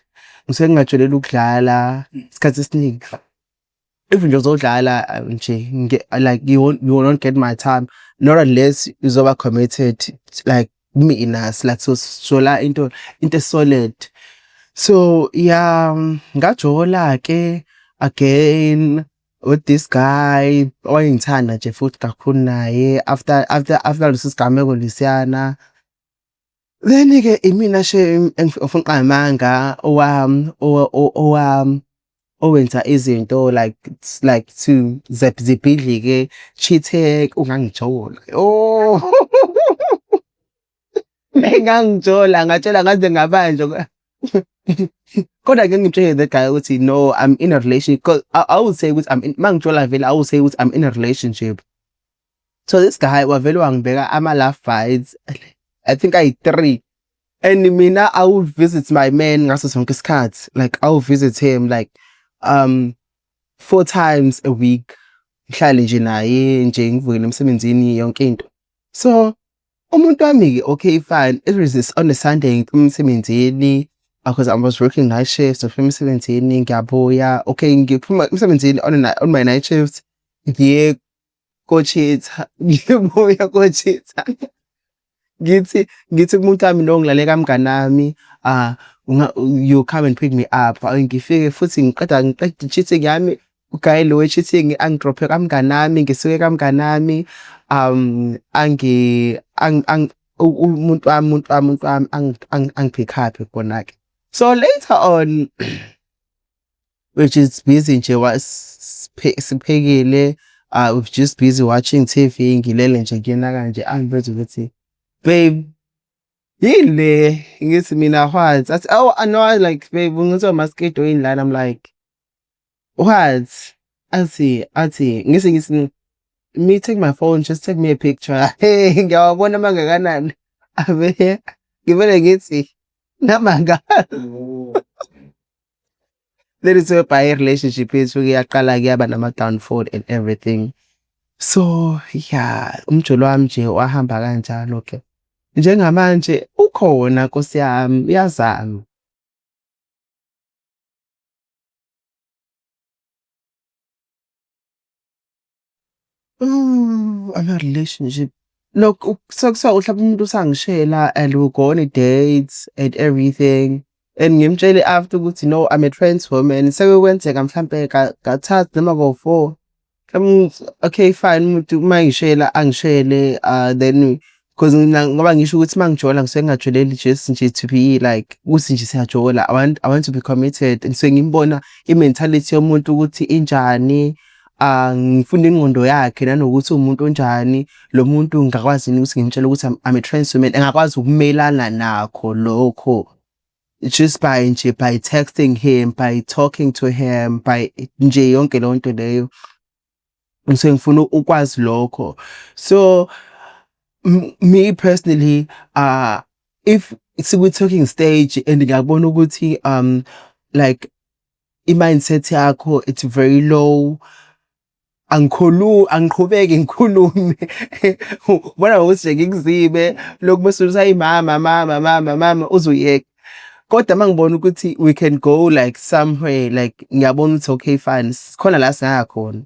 Ngisengajolela ukudlala isikhathi esiningi. If nje uzodlala nje like you will not get my time not unless uzoba committed like mina like so la into solid. So yeah, ngajola ke again with this guy owayengithanda nje futhi kakhulu naye after lesi sigameko lesiyana. Then ke imina ngifuna amanga owenza izinto like to zibhidlike chithek ungangijola. Engangijola ngatshela ngaze ngabanje. Kodwa ke ngimtshele that guy ukuthi no, I'm in a relationship, because I would say ukuthi mangijola vele I would say ukuthi I'm in a relationship. So this guy wavele wangibeka ama love bites, I think 3. And mina I would visit my man ngaso sonke isikhathi, like I would visit him like 4 times a week. Ngihlale nje naye nje ngivukele emsebenzini yonke into. So umuntu wami ke okay fine, it was on a Sunday emsebenzini because I was working night shifts of emsebenzini ngiyabuya. Okay, ngiphuma emsebenzini on my night shifts ngiye kochitha ngibuya kochitha. Ngithi umuntu wami lo ngilale kamnganami you come and pick me up. Ngifike futhi ngiqeda cheating yami, uguy lo cheating angidrophe kamnganami, ngisuke kamnganami umuntu wami angipick up khona ke. So later on which is busy nje siphekile, we're just busy watching TV, ngilele nje ngiyena kanje angibuza ukuthi babe yile ngithi mina what? Athi oh I know, like babe ngizwa maskedo inlana. I'm like what? Athi ngithi me take my phone, just take me a picture. Hey ngiyawabona mangakanani abe ngivele ngithi namanga. That is where by relationship is kuyaqala kuyaba nama downfall and everything. So yeah, umjolo wami nje wahamba kanjalo ke. Njengamanje ukhona Nkosi yami, uyazama. Ama relationship. Look, so mhlawumbe umuntu usangishela and we go on dates and everything. And ngimtshele after ukuthi no, I'm a trans woman. Sekwenzeka mhlawumbe ka-3 noma ko-4. Okay fine, umuntu mangishela angishele then because ngoba ngisho ukuthi mangijola ngisuke ngajoleli just nje to be like ukuthi nje siyajola. I want to be committed. And so ngimbona i-mentality yomuntu ukuthi injani, ngifunda ingqondo yakhe nanokuthi umuntu onjani. Lo muntu ngakwazi ukuthi ngimtshele ukuthi I'm a trans woman, engakwazi ukumelana nakho lokho just by texting him, by talking to him, by nje yonke lonto leyo. So ngifuna ukwazi lokho. So me personally, if it's we talking stage and ngiyabona ukuthi like i-mindset yakho it's very low, angiqhubeke ngikhulume ubona ngokuthi nje ngikuzibe lokhu bese usayi mama uzuyeka. Kodwa mangibona ukuthi we can go like somewhere like ngiyabona ukuthi okay fine sikhona la singaya khona.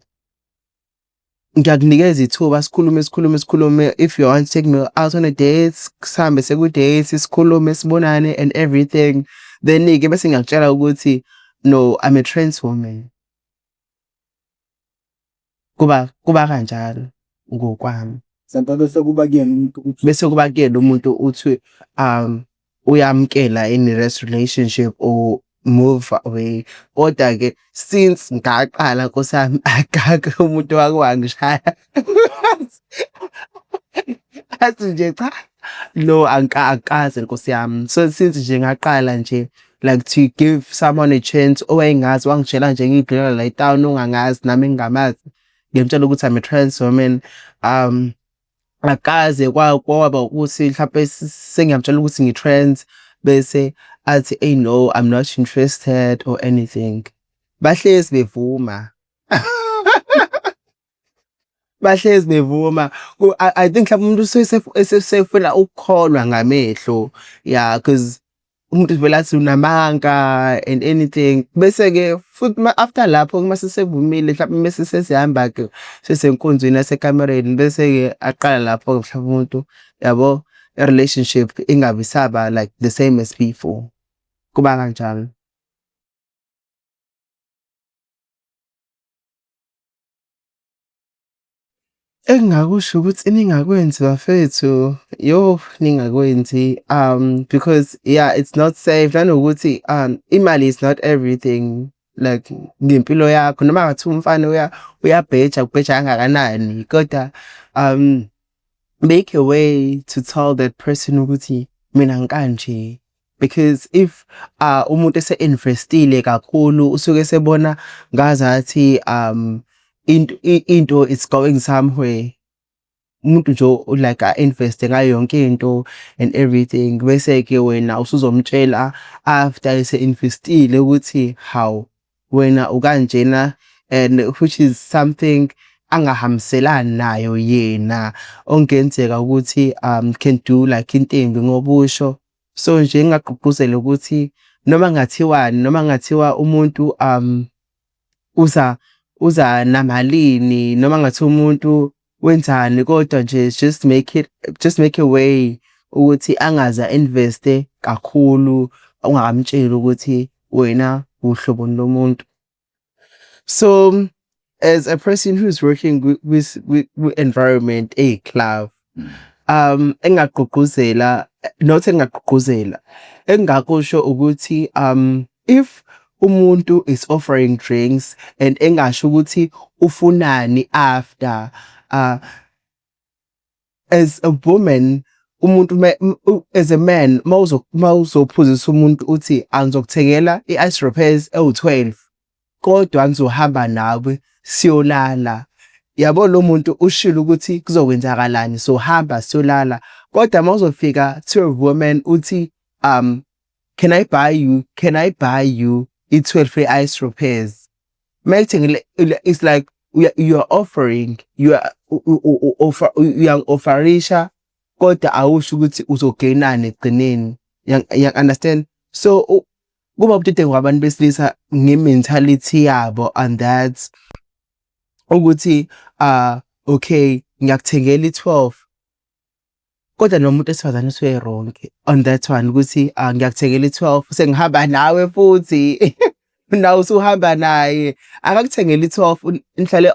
Ngiyakunikeza ithuba sikhulume if you want to take me out on a date sihambe seku-date sikhulume sibonane and everything then-ke bese ngiyakutshela ukuthi no I'm a trans woman. Kuba kanjalo ngokwami. Bese kuba kuyena umuntu uthi uyamkela in a relationship or move away. Kodwa-ke since ngaqala nkosami akakho umuntu wake wangishaya. Athi nje cha no angikaze nkosi yami. So since nje ngaqala nje like to give someone a chance owayengazi wangitshela nje ngidlulela la town ongangazi nami ngingamazi ngiyamtshela ukuthi I'm a trans woman. Akaze kwaba ukuthi mhlawumbe sengiyamtshela ukuthi ngi-trans bese athi hey no I'm not interested or anything. Bahlezi bevuma. Bahlezi bevuma. I think mhlawumbe umuntu usefuna ukukholwa ngamehlo. Yeah, because umuntu vele athi unamanga and anything bese-ke futhi after lapho mase sevumile mhlawumbe bese sesihamba ke sesenkonzweni yasekamereni bese-ke aqala lapho mhlawumbe umuntu yabo i-relationship ingabe saba like the same as before. Kuba kanjalo. Engingakusho ukuthi ningakwenzi bafethu ningakwenzi because yeah it's not safe nanokuthi imali is not everything like ngempilo yakho noma ngathi umfana uyabheja kubheja kangakanani kodwa make a way to tell that person ukuthi mina ngikanje. Because if umuntu ese-investile kakhulu usuke sebona ngazathi into is going somewhere. Umuntu nje like investe ngayo yonke into and everything bese-ke wena usuzomtshela after ese-investile ukuthi how wena ukanjena and which is something angahambiselani nayo yena ongenzeka ukuthi can do like intombi ngobusho. So nje ngingagqugquzela ukuthi noma ngathiwani noma ngathiwa umuntu uza namalini noma ngathi umuntu wenzani kodwa nje just make a way ukuthi angaza investe kakhulu ungakamtsheli ukuthi wena uhlobo lomuntu. So as a person who's working with environment a club engagqugquzela engakusho ukuthi if umuntu is offering drinks and engasho ukuthi ufunani after as a woman umuntu as a man mawuzophuzisa umuntu uthi angizokuthengela i-ice repairs ewu-12 kodwa ngizohamba nawe siyolala. Yabo lo muntu ushilo ukuthi kuzokwenzakalani so hamba siyolala kodwa mawuzofika to a woman uthi can I buy you i-12 ice repairs. It's like you are offering offerisha kodwa awusho ukuthi uzogainani egcineni. You understand? So kuba ubudide kwabantu besilisa nge-mentality yabo and that ukuthi okay ngiyakuthengela i-12 kodwa nomuntu esifazane usuye wrong on that one ukuthi ngiyakuthengela i-12 sengihamba nawe futhi nawe usuhamba naye akakuthengela i-12 nihlale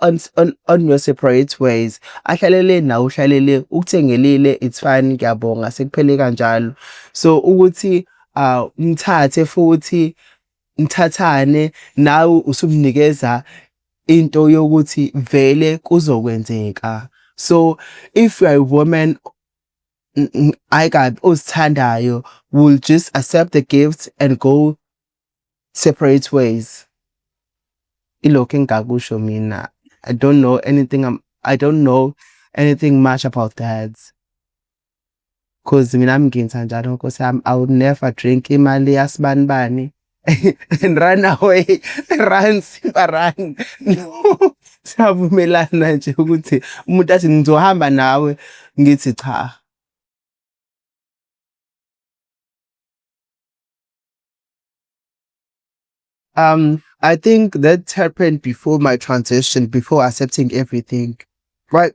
on your separate ways ahlalele nawe uhlalele ukuthengelile it's fine ngiyabonga sekuphele kanjalo. So ukuthi mthathe futhi mthathane nawe usumnikeza into yokuthi vele kuzokwenzeka. So if you are a woman ozithandayo will just accept the gift and go separate ways. Ilokho engakusho mina. I don't know anything much about that. Cause mina ngiyenzanjalo Nkosi yami I would never drink imali yasibanibani and run away, run Simba run. No, siyavumelana nje ukuthi umuntu athi ngizohamba nawe ngithi cha. I think that happened before my transition, before accepting everything. Right?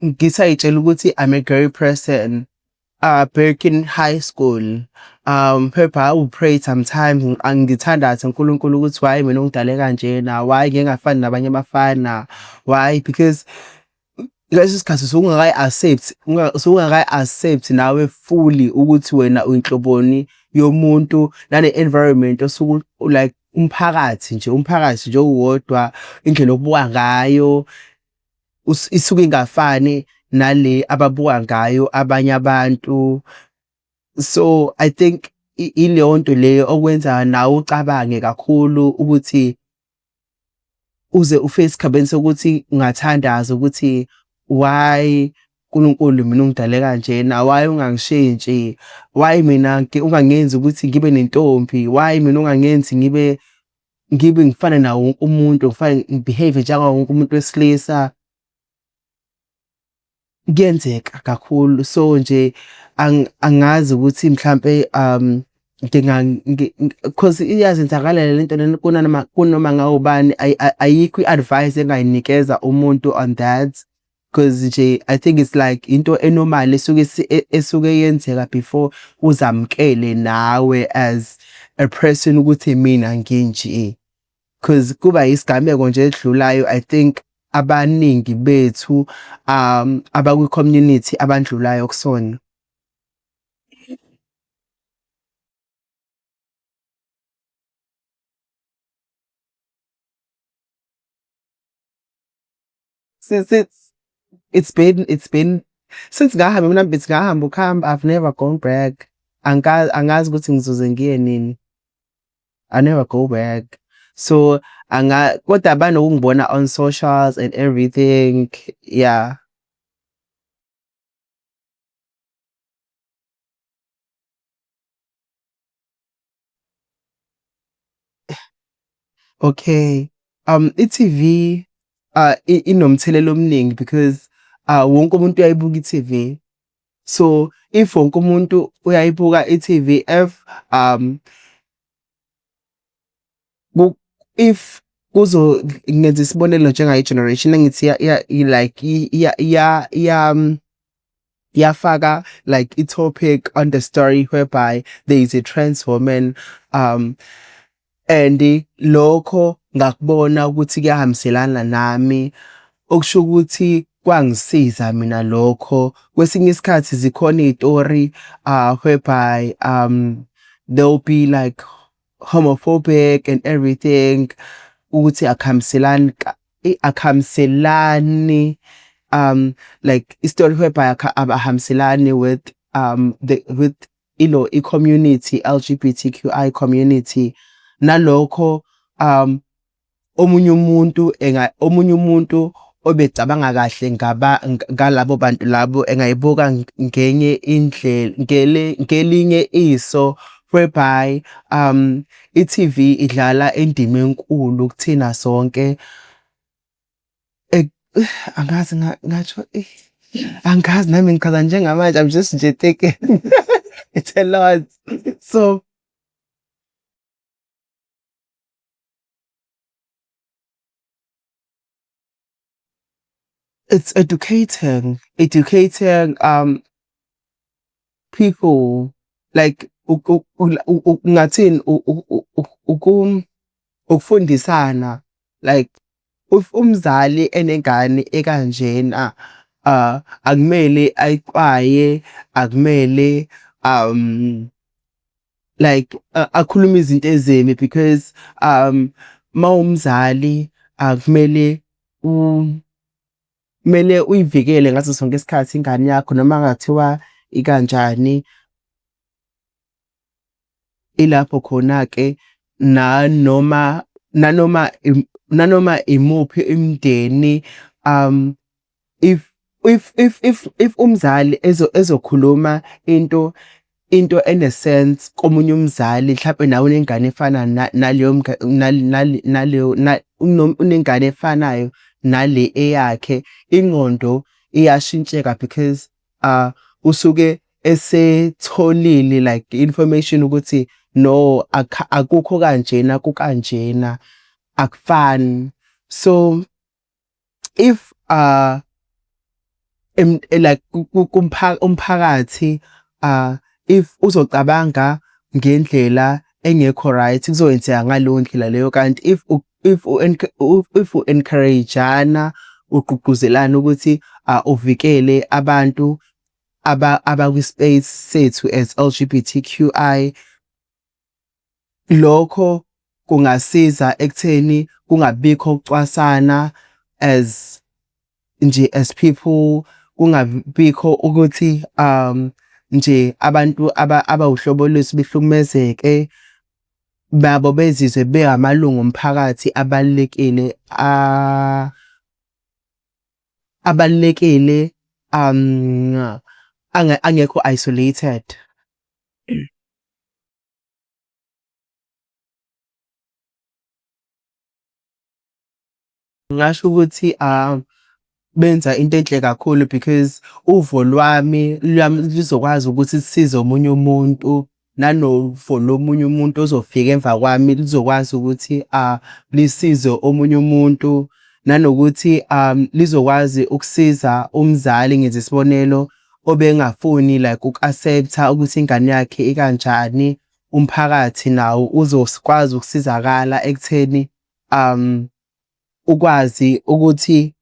Ngisayitshela ukuthi I'm a girl person. Back in high school, phepha I would pray sometimes angithandaze uNkulunkulu ukuthi why mina ungidale kanjena, why ngeke ngafani nabanye abafana, why because lesi sikhathi usungakayi accept nawe fully ukuthi wena uyinhloboni yomuntu nane environment osuku like umphakathi nje uwodwa, indlela obuka ngayo isuke ingafani nale ababuka ngayo abanye abantu. So I think ileyo nto leyo okwenza nawe ucabange kakhulu ukuthi uze ufike esigabeni sokuthi ungathandaza ukuthi why uNkulunkulu mina ungidale kanjena, why ungangishintshi, why mina ungangenzi ukuthi ngibe nentombi, why mina ungangenzi ngifane nawo wonke umuntu, ngibehave njengawo wonke umuntu wesilisa. Kuyenzeka kakhulu, so nje angazi ukuthi mhlampe cause iyazenzakalela lento lena kunoma ngawubani, ayikho i-advice engayinikeza umuntu on that, cause nje I think it's like into enormal esuke yenzeka before uzamkele nawe as a person ukuthi mina nginje, cause kuba isigameko nje edlulayo. I think abaningi bethu abakwi community abandlulayo kusona. Since it's been since ngahamba mina bithi ngahamba ukuhamba, I've never gone back. Angazi ukuthi ngizoze ngiye nini. I never go back. So kodwa abanokungibona on socials and everything. Yeah. Okay. I-TV inomthelela omningi because wonke umuntu uyayibuka i-TV. So if wonke umuntu uyayibuka i-TV, if ngenza isibonelo njengayi generation engithi yafaka like i-topic on the story whereby there is a trans woman, and lokho ngakubona ukuthi kuyahambiselana nami, okusho ukuthi kwangisiza mina lokho. Kwesinye isikhathi zikhona iy'tori whereby they'll be like homophobic and everything, ukuthi akuhambiselani like istory whereby abahambiselani with with i-community, LGBTQI community. Nalokho omunye umuntu obecabanga kahle ngalabo bantu labo engayibuka ngenye indlela, ngelinye iso, whereby i-TV idlala indima enkulu kuthina sonke. Angazi ngatsho angazi nami ngichaza njengamanje, I'm just nje thinking. It's a lot. So it's educating people, like ngathini ukufundisana, like if umzali enengane ekanjena akumele ayixwaye, akumele like akhuluma izinto ezimbi, because mawumzali akumele kumele uyivikele ngaso sonke isikhathi ingane yakho, noma ngathiwa ikanjani. Ilapho khona ke nanoma imuphi imndeni, if umzali ezokhuluma into into enesense komunye umzali mhlawumbe nawe unengane efana naleyo unengane efanayo nale eyakhe, ingqondo iyashintsheka because usuke esetholile like information ukuthi no akukho kanjena kukanjena akufani. So if like umphakathi if uzocabanga ngendlela engekho right kuzoyenzeka ngaleyo ndlela leyo, kanti if u encourageana ugqugquzelana ukuthi uvikele abantu abakwi-space sethu as LGBTQI, lokho kungasiza ekutheni kungabikho ukucwasana as people, kungabikho ukuthi nje abantu abawuhlobo lwethu behlukumezeke, babo bezizwe bengamalungu omphakathi abalulekile angekho isolated. Ngasho ukuthi benza into enhle kakhulu because uvo lwami lizokwazi ukuthi sisize omunye umuntu, nanovo lomunye umuntu ozofika emva kwami lizokwazi ukuthi lisize omunye umuntu, nanokuthi lizokwazi ukusiza umzali, ngenze isibonelo, obengafuni like uku-accept-a ukuthi ingane yakhe ikanjani. Umphakathi nawo uzokwazi ukusizakala ekutheni ukwazi ukuthi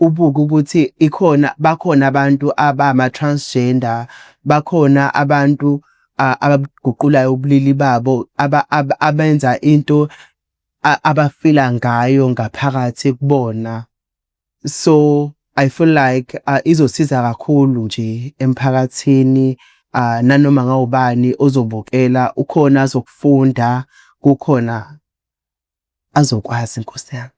ubuke ukuthi bakhona abantu abama-transgender, bakhona abantu abaguqulayo ubulili babo, abenza into abafila ngayo ngaphakathi kubona. So I feel like izosiza kakhulu nje emphakathini, nanoma ngawubani ozobukela ukhona azokufunda, kukhona azokwazi. Nkosi yami.